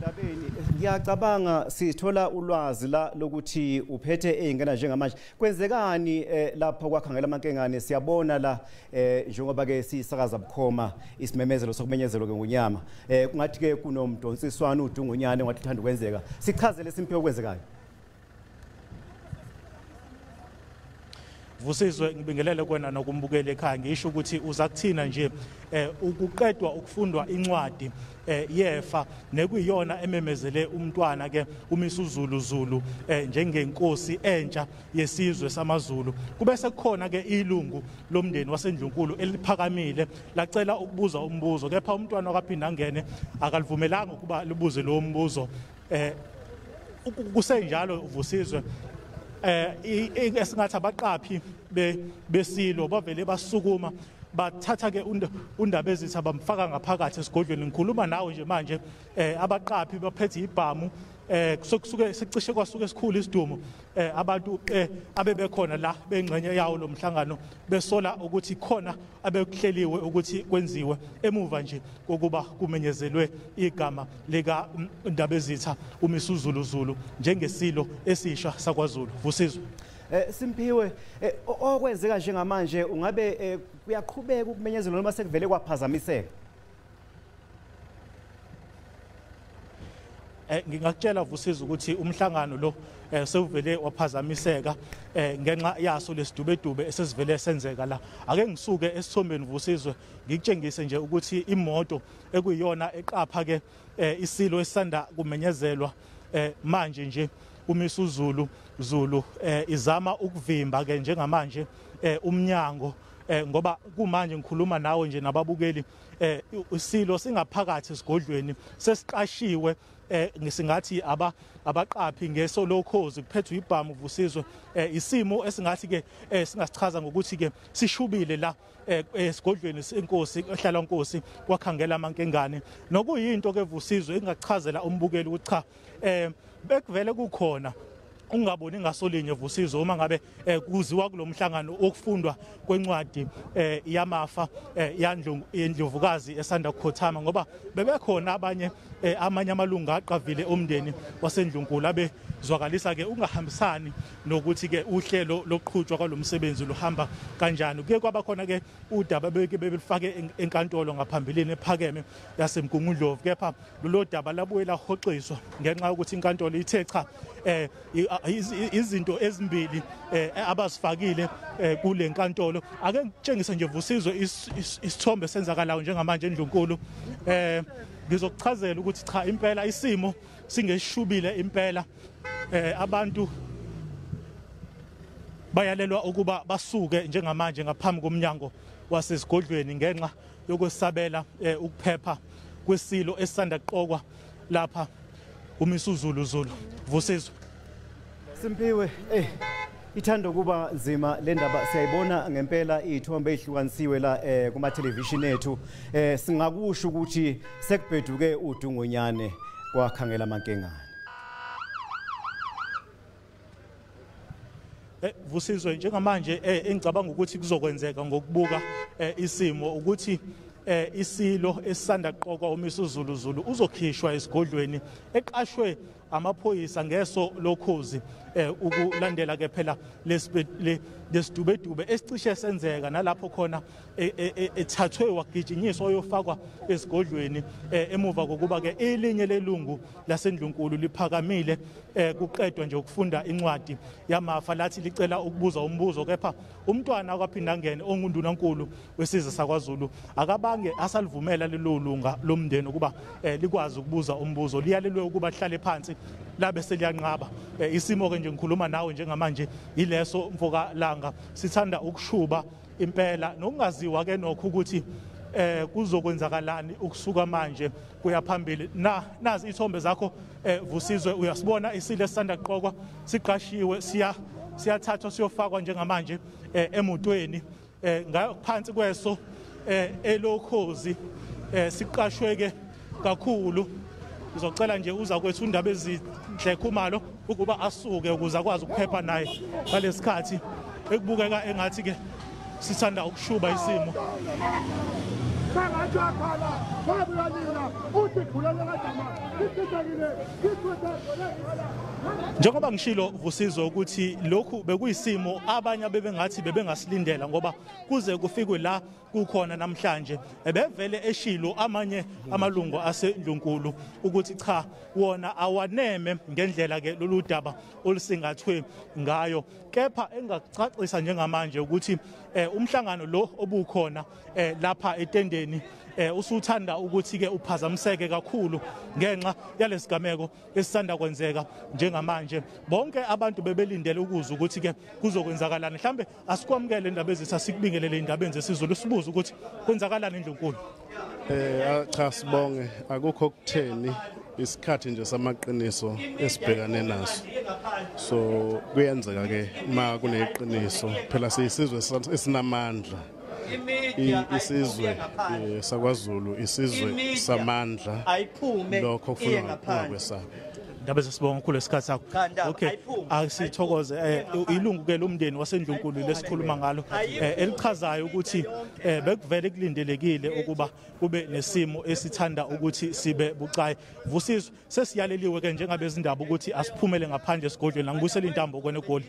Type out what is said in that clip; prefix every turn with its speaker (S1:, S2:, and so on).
S1: Ezindabeni ngiyacabanga sithola ulwazi la lokuthi uphethe eyingena njengamanje kwenzekani lapho kwakhangela amankengane siyabona la njengoba ke sisakaza bukhoma isimemezelo sokumenyezelo ke ngonyama kungathi ke kunomdonsiswano udungonyane ngathi uthanda ukwenzeka sichazele simphiwe okwenzekayo.
S2: Vusizwe ngibingelele kwena nokumbukela ekhaya ngisho ukuthi uza kuthina nje ukuqedwa ukufundwa incwadi yefa nekuyiyona ememezele umntwana ke uMisuzulu Zulu njengenkosi entsha yesizwe samaZulu kube sekukhona ke ilungu lomndeni waseNdlunkulu eliphakamile lacela ukubuza umbuzo kepha umntwana wakaphinda angene akalivumelanga ukuba libuze lo mbuzo kusenjalo Vusizwe esingathi abaqaphi besilo bavele basukuma bathatha ke undaba ezitha bamfaka ngaphakathi esigodlweni ngikhuluma nawe nje manje abaqaphi baphethe ibhamu kusuke sicishe kwasuke esikhulu isidumo abantu abebekhona la bengcenye yawo lo mhlangano besola ukuthi khona abekuhleliwe ukuthi kwenziwe emuva nje kokuba kumenyezelwe igama lika undaba ezitha uMisuzulu Zulu njengesilo esisha sakwaZulu. Vusizwe
S1: Simphiwe okwenzeka njengamanje ungabe kuyaqhubeka ukumenyezelwa noma sekuvele kwaphazamiseka?
S2: Ngingakutshela Vusizwe ukuthi umhlangano lo sewuvele waphazamiseka ngenxa yaso lesidubedube esesivele senzeka la. Ake ngisuke esithombeni Vusizwe ngikutshengise nje ukuthi imoto ekuyiyona eqapha ke isilo esisanda kumenyezelwa manje nje uMisuzulu Zulu izama ukuvimba ke njengamanje umnyango ngoba kumanje ngikhuluma nawe nje nababukeli isilo singaphakathi esigodlweni sesiqashiwe ngisingathi abaqaphi ngeso lokhozi kuphethwe ibhamu Vusizwe isimo esingathi ke singasichaza ngokuthi ke sishubile la esigodlweni senkosi ehlala inkosi kwakhangela amankengane nokuyinto ke Vusizwe engachazela umbukeli ukuthi cha bekuvele kukhona ungaboni ngasolinye Vusizwe uma ngabe kuziwa kulomhlangano okufundwa kwencwadi yamafa yendlovukazi esanda ukukhothama ngoba bebekhona amanye amalunga aqavile omndeni waseNdlunkulu abezwakalisa ke ungahambisani nokuthi ke uhlelo loqhutshwa kwalomsebenzi luhamba kanjani kuye kwaba khona ke udaba bebelifake enkantolo ngaphambilini ephakeme yaseMgungundlovu kepha lo daba labuye lahoxiswa ngenxa ukuthi inkantolo ithe cha izinto ezimbili abasifakile kule nkantolo ake ngitshengise nje Vusizwe isithombe senzakalayo njengamanje eNdlunkulu ngizokuchazela ukuthi cha impela isimo singeshubile impela abantu bayalelwa ukuba basuke njengamanje ngaphambi komnyango wasesigodlweni ngenxa yokusabela ukuphepha kwesilo esisanda kuqokwa lapha uMisuzulu Zulu. Vusizwe
S1: Simphiwe ithanda kuba nzima le ndaba siyayibona ngempela izithombe ezihlukanisiwe la kuma television ethu singakusho ukuthi sekubheduke udungonyane kwakhangela amankengane.
S2: Vusizwe njengamanje engicabanga ukuthi kuzokwenzeka ngokubuka isimo ukuthi isilo esisanda kuqokwa uMisuzulu Zulu uzokhishwa esigodlweni eqashwe amaphoyisa ngeso lokhozi ukulandela ke phela lesidubedube esicishe senzeka nalapho khona ethathwe wagijinyiswa oyofakwa esigodlweni emuva kokuba ke ilinye lelungu laseNdlunkulu liphakamile kuqedwa nje ukufunda incwadi yamafa lathi licela ukubuza umbuzo kepha umntwana akaphinda ngene ongundunankulu wesizwe sakwaZulu akabange asalivumela lelo lunga lomndeni ukuba likwazi ukubuza umbuzo liyalelwe ukuba lihlale phansi labe seliyanqaba isimo ke nje ngikhuluma nawe njengamanje ileso mfoka langa sithanda ukushuba impela nokungaziwa ke nokho ukuthi kuzokwenzakalani ukusuka manje kuya phambili nazi izithombe zakho Vusizwe uyasibona isilo esisanda kuqokwa siqashiwe siyathathwa siyofakwa njengamanje emotweni ngaphansi kweso elokhozi siqashwe ke kakhulu ngizocela nje uza kwethu undaba ezinhle khumalo ukuba asuke ukuze akwazi ukuphepha naye ngalesikhathi ekubukeka engathi ke sithanda ukushuba isimo.
S3: Bangathi akhala, babuya nina uthi khulana kadama
S2: Njengoba ngishilo Vusizwe ukuthi lokhu bekuyisimo abanye abebengathi bebengasilindela ngoba kuze kufikwe la kukhona namhlanje ebevele eshilo amanye amalungu aseNdlunkulu ukuthi cha wona awaneme ngendlela ke lolu daba olusingathwe ngayo kepha engacacisa njengamanje ukuthi umhlangano lo obukhona lapha etendeni usuthanda ukuthi ke uphazamiseke kakhulu ngenxa yalesigameko esisanda kwenzeka njengamanje bonke abantu bebelindele ukuzwa ukuthi ke kuzokwenzakalana mhlambe asikwamukele indaba ezitha sikubingelele indaba zesiZulu sibuza ukuthi kwenzakalana eNdlunkulu
S3: cha sibonge akukho kutheni isikhathi nje samaqiniso esibhekane naso so kuyenzeka ke uma kuneqiniso phela siyisizwe esinamandla isizwe sakwaZulu isizwe samandla lokho kufuna ukwesaba
S2: Ndaba sesibonga kulo sikhathi sakho okay asithokoze ilungu ke lomndeni waseNdlunkulu lesikhuluma ngalo elichazayo ukuthi bekuvele kulindelekile ukuba kube nesimo esithanda ukuthi sibe bucayi Vusizwe sesiyaleliwe ke njengabezindaba ukuthi asiphumele ngaphandle esigodlweni ngibuyisela intambo kwenegoli